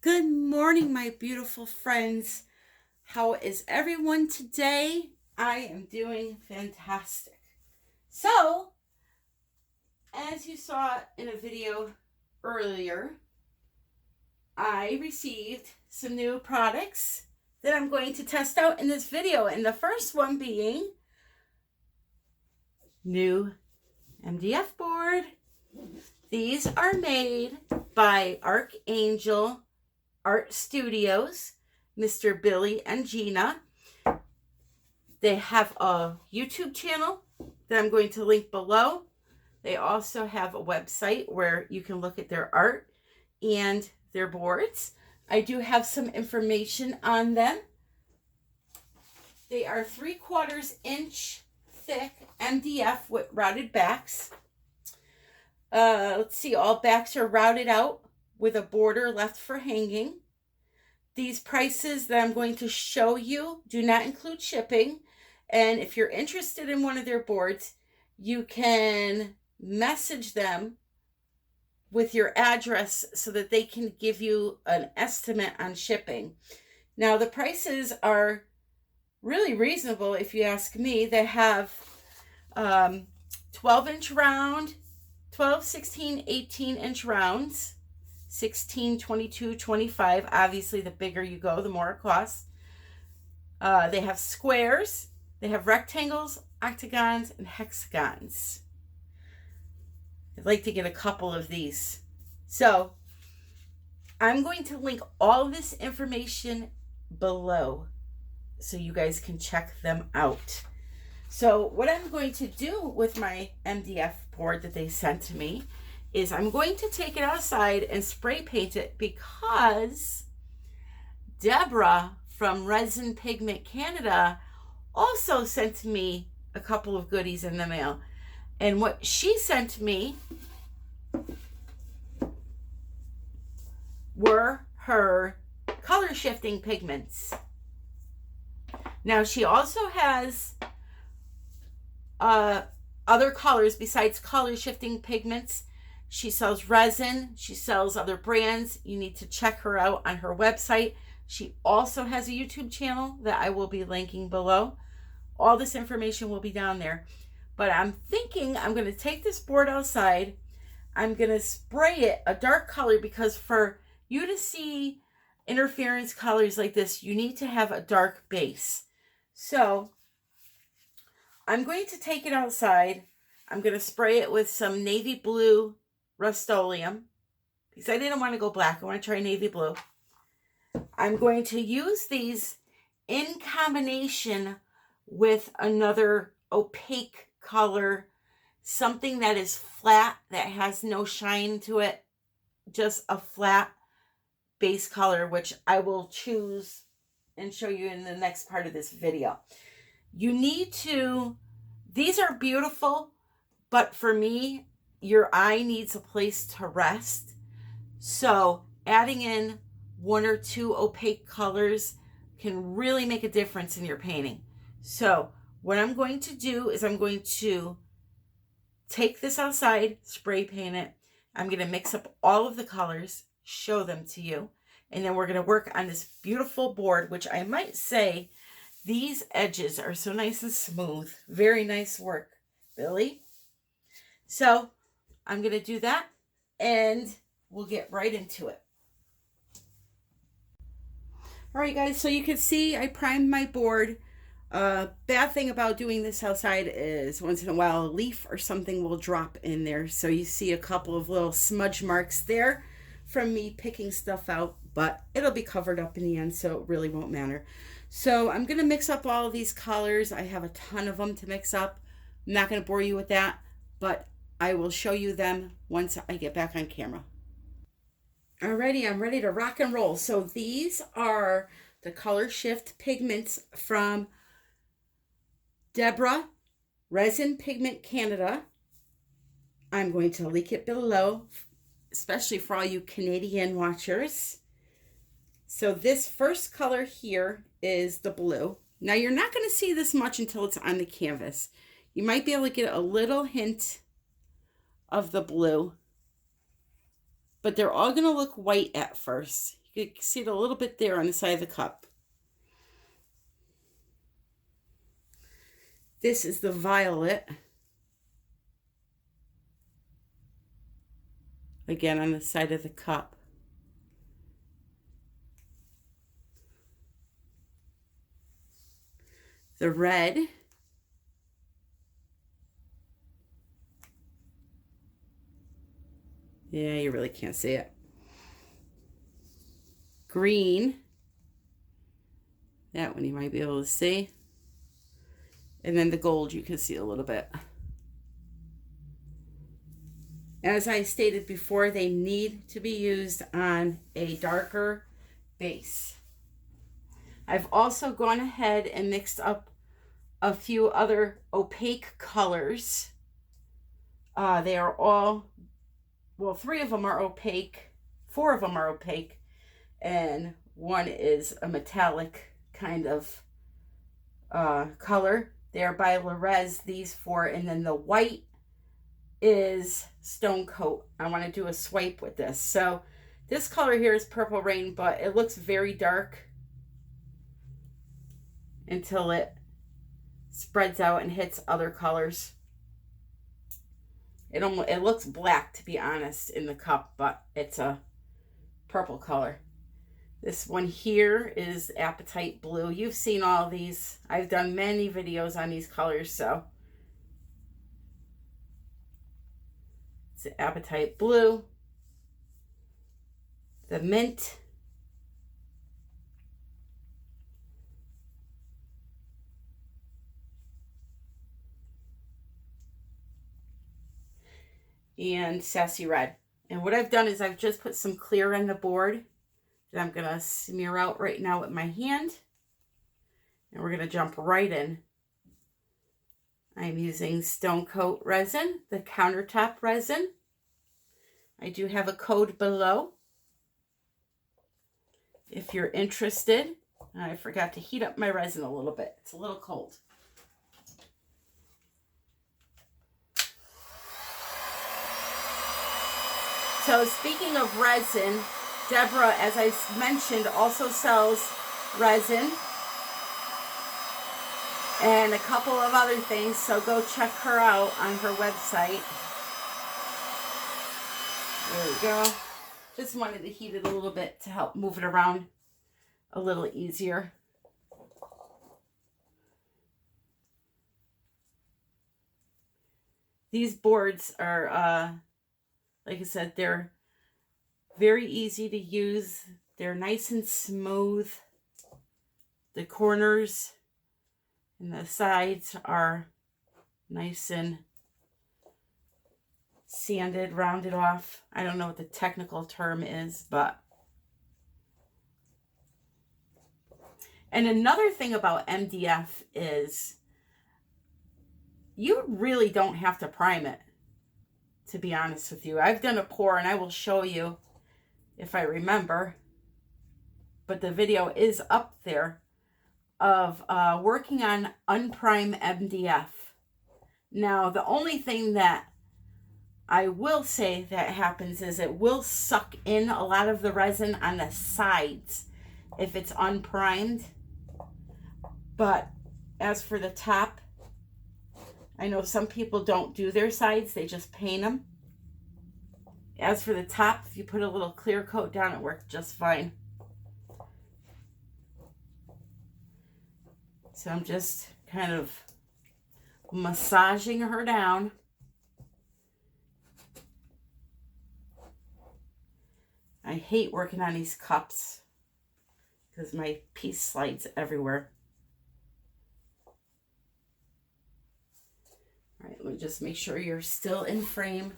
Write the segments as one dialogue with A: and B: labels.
A: Good morning, my beautiful friends. How is everyone today? I am doing fantastic. So, as you saw in a video earlier, I received some new products that I'm going to test out in this video. And the first one being new MDF board. These are made by Archangel Art Studios, Mr. Billy and Gina. They have a YouTube channel that I'm going to link below. They also have a website where you can look at their art and their boards. I do have some information on them. They are 3/4 inch thick MDF with routed backs. Let's see, all backs are routed out with a border left for hanging. These prices that I'm going to show you do not include shipping. And if you're interested in one of their boards, you can message them with your address so that they can give you an estimate on shipping. Now, the prices are really reasonable if you ask me. They have 12-inch round, 12, 16, 18-inch rounds, 16, 22, 25. Obviously, the bigger you go, the more it costs. They have squares, they have rectangles, octagons, and hexagons. I'd like to get a couple of these. So, I'm going to link all this information below so you guys can check them out. So what I'm going to do with my MDF board that they sent to me is I'm going to take it outside and spray paint it, because Deborah from Resin Pigment Canada also sent me a couple of goodies in the mail. And what she sent me were her color shifting pigments. Now she also has other colors besides color shifting pigments. She sells resin. She sells other brands. You need to check her out on her website. She also has a YouTube channel that I will be linking below. All this information will be down there. But I'm thinking I'm going to take this board outside. I'm going to spray it a dark color, because for you to see interference colors like this, you need to have a dark base. So I'm going to take it outside. I'm going to spray it with some navy blue Rust-Oleum, because I didn't want to go black. I want to try navy blue. I'm going to use these in combination with another opaque color, something that is flat, that has no shine to it, just a flat base color, which I will choose and show you in the next part of this video. You need to, these are beautiful, but for me, your eye needs a place to rest. So adding in 1 or 2 opaque colors can really make a difference in your painting. So what I'm going to do is I'm going to take this outside, spray paint it. I'm going to mix up all of the colors, show them to you, and then we're going to work on this beautiful board, which I might say these edges are so nice and smooth. Very nice work, Billy. So I'm going to do that, and we'll get right into it. All right, guys, so you can see I primed my board. Bad thing about doing this outside is once in a while a leaf or something will drop in there. So you see a couple of little smudge marks there from me picking stuff out, but it'll be covered up in the end, so it really won't matter. So I'm going to mix up all of these colors. I have a ton of them to mix up. I'm not going to bore you with that, but I will show you them once I get back on camera. Alrighty, I'm ready to rock and roll. So these are the color shift pigments from Deborah, Resin Pigment Canada. I'm going to link it below, especially for all you Canadian watchers. So this first color here is the blue. Now you're not going to see this much until it's on the canvas. You might be able to get a little hint of the blue, but they're all going to look white at first. You can see it a little bit there on the side of the cup. This is the violet. Again, on the side of the cup. The red. Yeah, you really can't see it. Green. That one you might be able to see. And then the gold you can see a little bit. As I stated before, they need to be used on a darker base. I've also gone ahead and mixed up a few other opaque colors. They are all, well, 3 of them are opaque, 4 of them are opaque, and one is a metallic kind of color. They are by Resin, these 4, and then the white is StoneCoat. I want to do a swipe with this. So this color here is Purple Rain, but it looks very dark until it spreads out and hits other colors. It looks black, to be honest, in the cup, but it's a purple color. This one here is Apatite Blue. You've seen all these. I've done many videos on these colors, so it's Apatite Blue. The Mint. And Sassy Red. And what I've done is I've just put some clear on the board that I'm going to smear out right now with my hand. And we're going to jump right in. I'm using StoneCoat resin, the CounterTop resin. I do have a code below if you're interested. I forgot to heat up my resin a little bit. It's a little cold. So speaking of resin, Deborah, as I mentioned, also sells resin and a couple of other things. So go check her out on her website. There we go. Just wanted to heat it a little bit to help move it around a little easier. These boards are, like I said, they're very easy to use. They're nice and smooth. The corners and the sides are nice and sanded, rounded off. I don't know what the technical term is, but. And another thing about MDF is you really don't have to prime it, to be honest with you. I've done a pour and I will show you if I remember, but the video is up there of working on unprimed MDF. Now, the only thing that I will say that happens is it will suck in a lot of the resin on the sides if it's unprimed. But as for the top, I know some people don't do their sides, they just paint them. As for the top, if you put a little clear coat down, it works just fine. So I'm just kind of massaging her down. I hate working on these cups because my piece slides everywhere. All right, let me just make sure you're still in frame.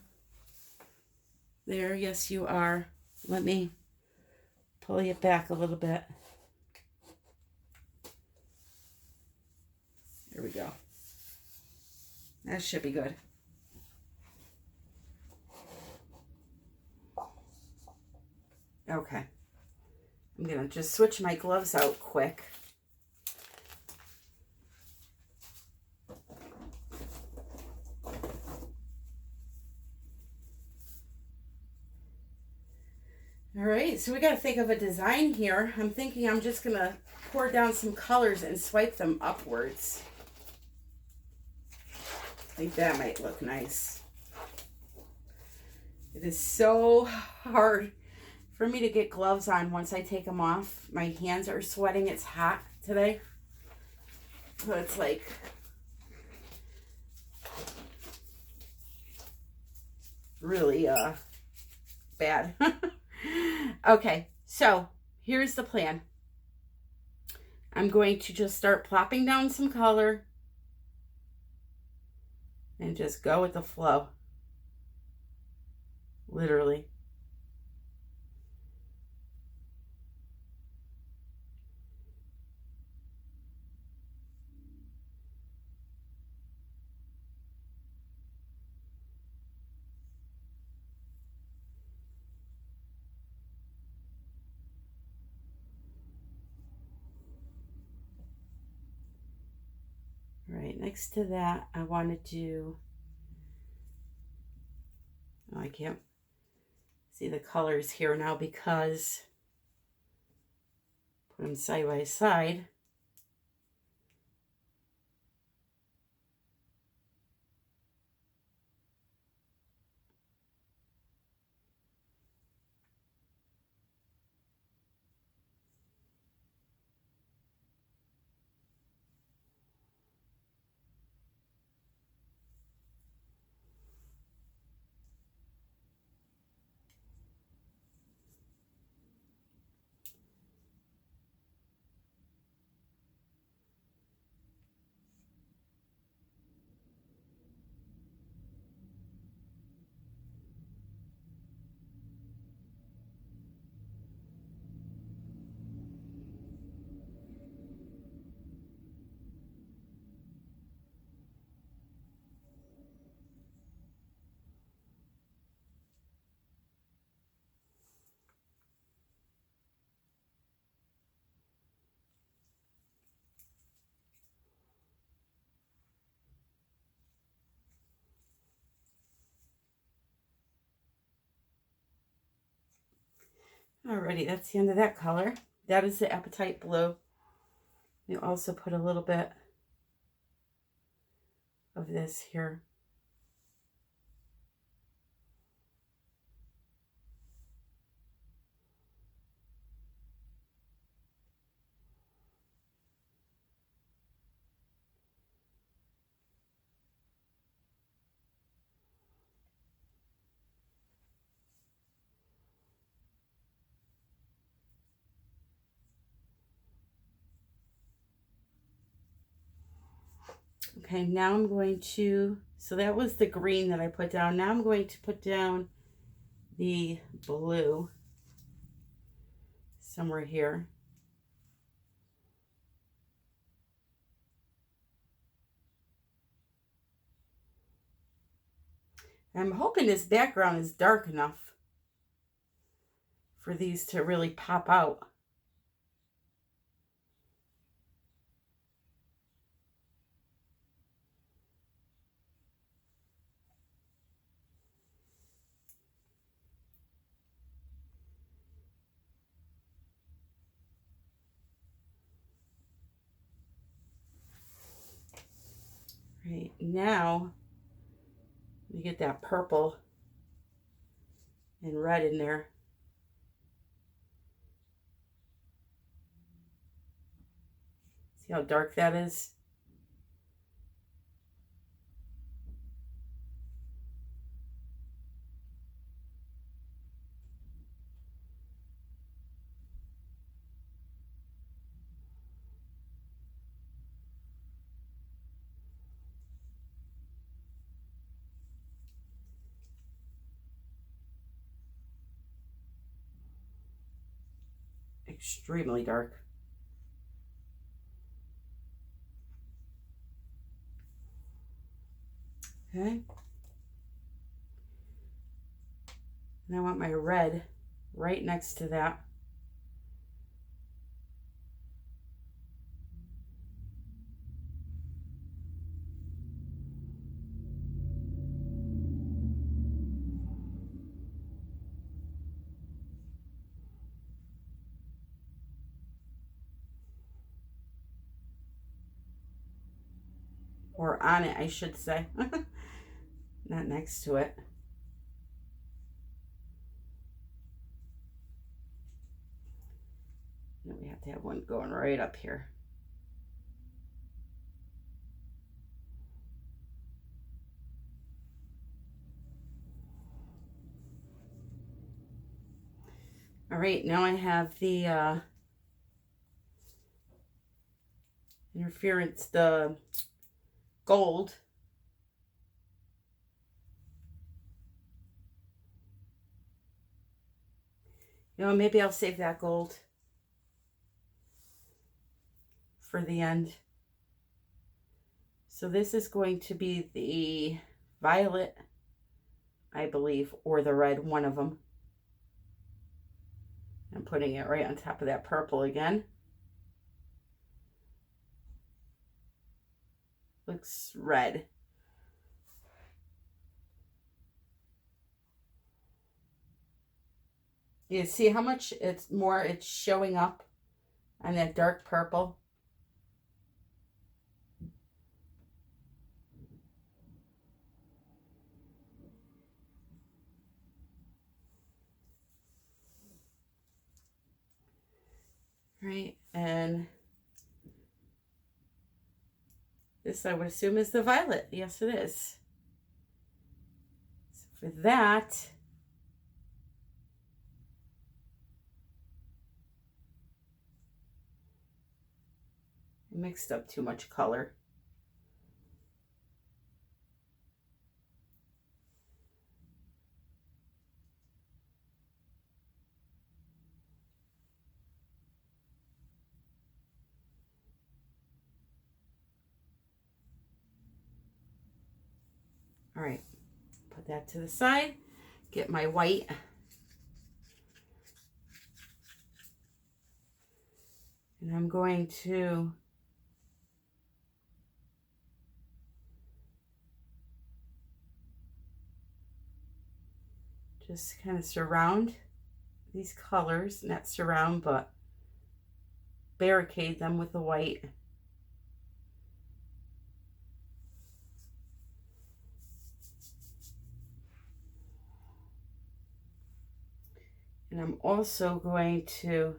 A: There, yes you are. Let me pull you back a little bit. There we go. That should be good. Okay. I'm going to just switch my gloves out quick. All right, so we got to think of a design here. I'm thinking I'm just going to pour down some colors and swipe them upwards. I think that might look nice. It is so hard for me to get gloves on once I take them off. My hands are sweating. It's hot today. So it's like really bad. Okay, so here's the plan. I'm going to just start plopping down some color and just go with the flow. Literally. Right next to that, I want to do, oh, I can't see the colors here now because put them side by side. Alrighty, that's the end of that color. That is the Apatite Blue. You also put a little bit of this here. Okay, now I'm going to, so that was the green that I put down. Now I'm going to put down the blue somewhere here. I'm hoping this background is dark enough for these to really pop out. Right, now we get that purple and red in there. See how dark that is? Extremely dark. Okay. And I want my red right next to that. or on it, I should say. Not next to it. And we have to have one going right up here. All right, now I have the interference, the gold. You know, maybe I'll save that gold for the end. So this is going to be the violet, I believe, or the red, one of them. I'm putting it right on top of that purple again. Looks red. You see how much it's showing up on that dark purple? Right, and this I would assume is the violet. Yes, it is. So for that, I mixed up too much color. All right, put that to the side, get my white. And I'm going to just kind of surround these colors, not surround, but barricade them with the white. And I'm also going to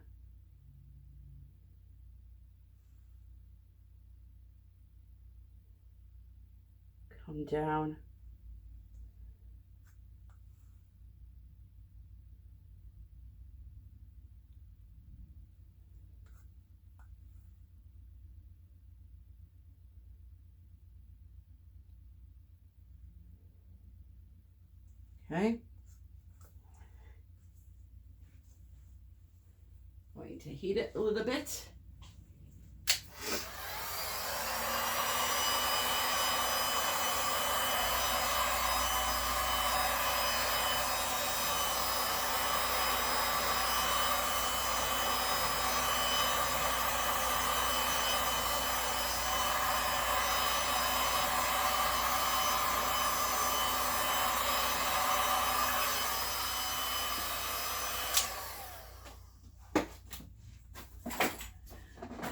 A: come down okay. Going to heat it a little bit.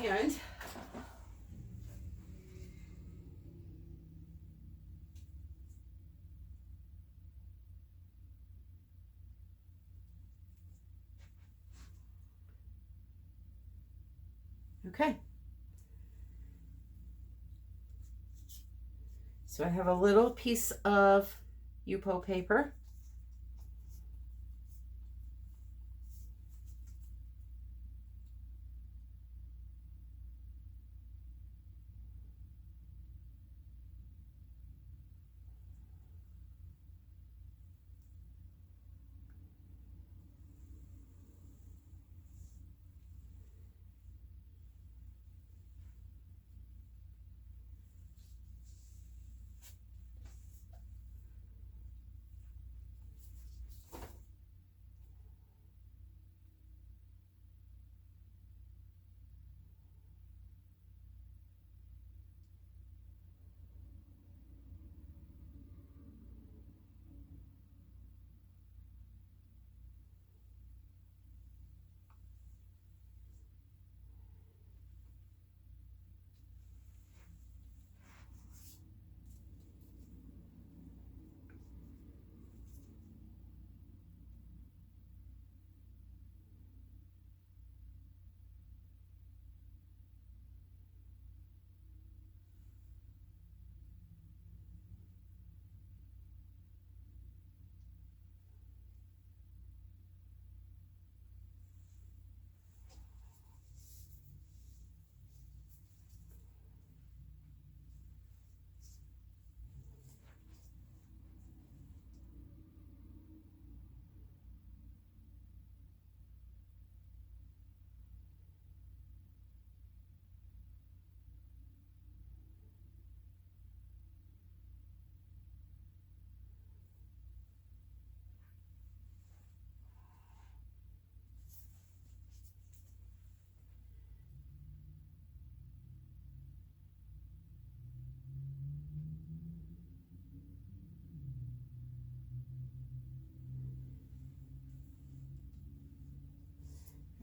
A: And okay. So I have a little piece of Yupo paper.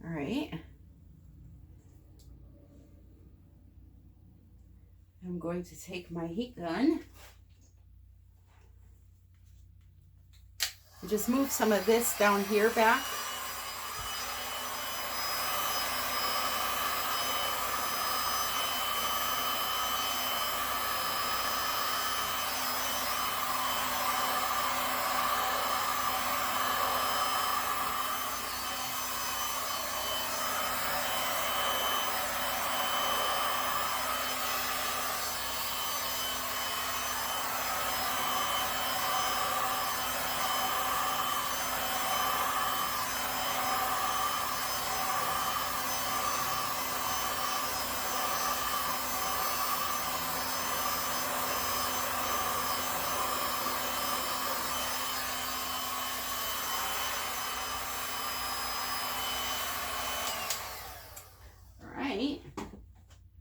A: All right. I'm going to take my heat gun and just move some of this down here back.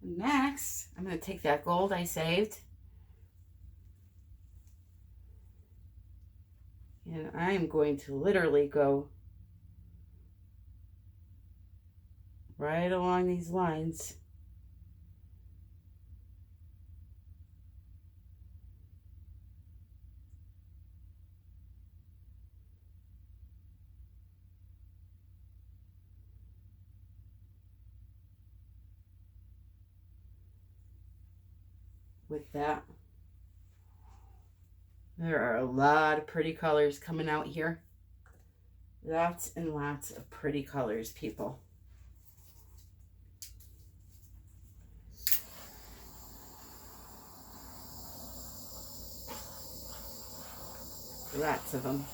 A: Next, I'm going to take that gold I saved and I'm going to literally go right along these lines. With that, there are a lot of pretty colors coming out here. Lots and lots of pretty colors, people. Lots of them.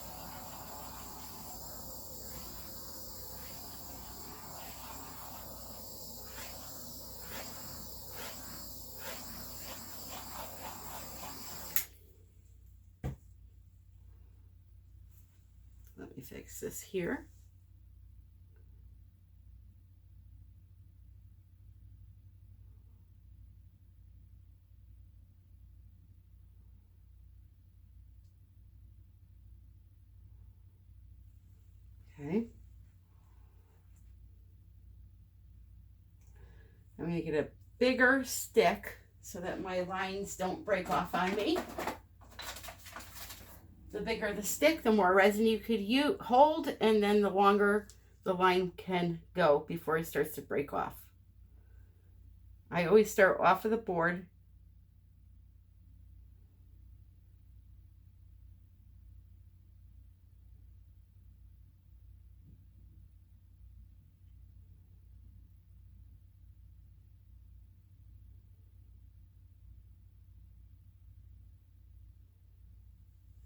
A: Let me fix this here. Okay. I'm going to get a bigger stick so that my lines don't break off on me. The bigger the stick, the more resin you could hold, and then the longer the line can go before it starts to break off. I always start off of the board.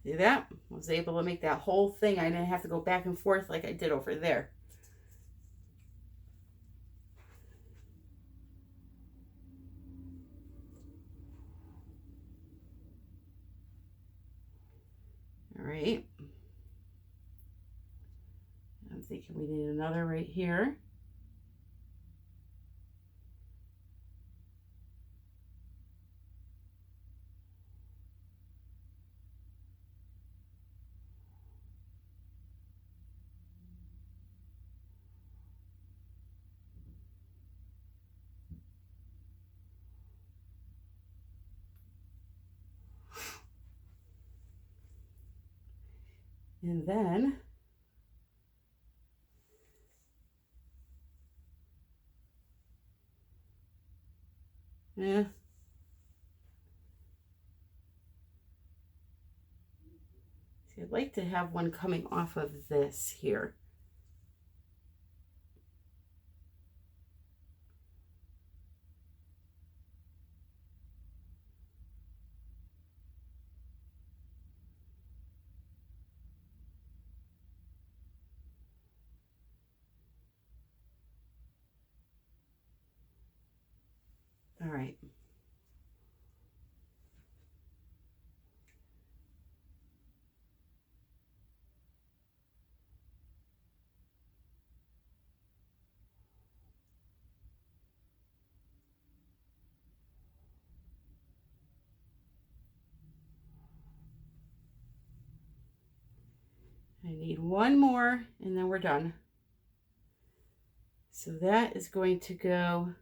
A: See that? I was able to make that whole thing. I didn't have to go back and forth like I did over there. All right. I'm thinking we need another right here. And then see, I'd like to have one coming off of this here. All right. I need one more and then we're done. So that is going to go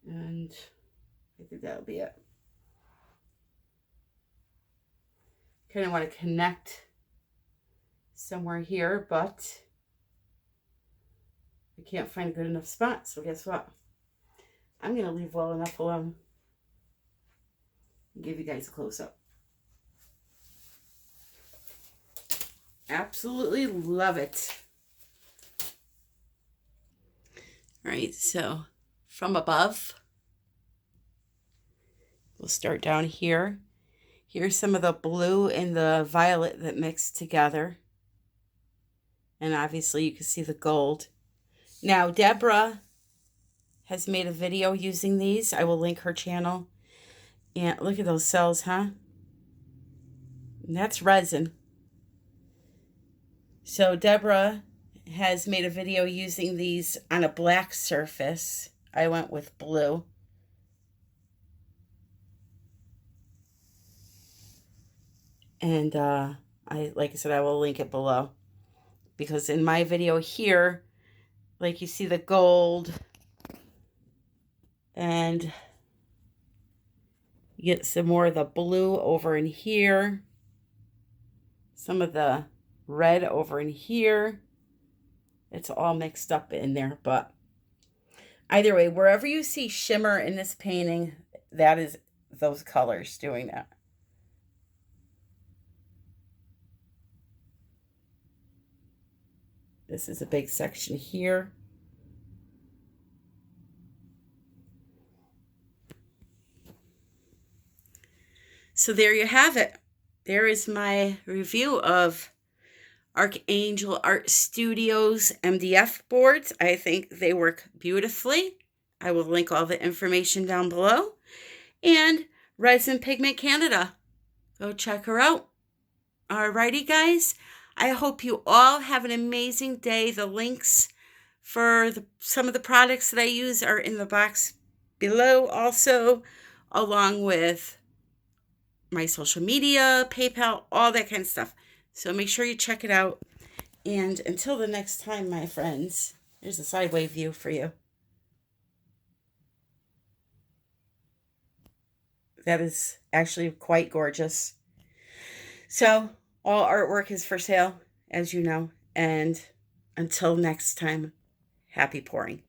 A: and I think that'll be it. Kind of want to connect somewhere here, but I can't find a good enough spot. So guess what? I'm going to leave well enough alone and give you guys a close-up. Absolutely love it. All right, so from above, we'll start down here. Here's some of the blue and the violet that mixed together. And obviously you can see the gold. Now, Deborah has made a video using these. I will link her channel. And look at those cells, huh? And that's resin. So Deborah has made a video using these on a black surface. I went with blue. And like I said, I will link it below. Because in my video here, like you see the gold, and you get some more of the blue over in here, some of the red over in here. It's all mixed up in there, but either way, wherever you see shimmer in this painting, that is those colors doing that. This is a big section here. So there you have it. There is my review of Archangel Art Studios MDF boards. I think they work beautifully. I will link all the information down below. And Resin Pigment Canada. Go check her out. Alrighty, guys. I hope you all have an amazing day. The links for some of the products that I use are in the box below also, along with my social media, PayPal, all that kind of stuff. So make sure you check it out. And until the next time, my friends, there's a sideways view for you. That is actually quite gorgeous. So all artwork is for sale, as you know. And until next time, happy pouring.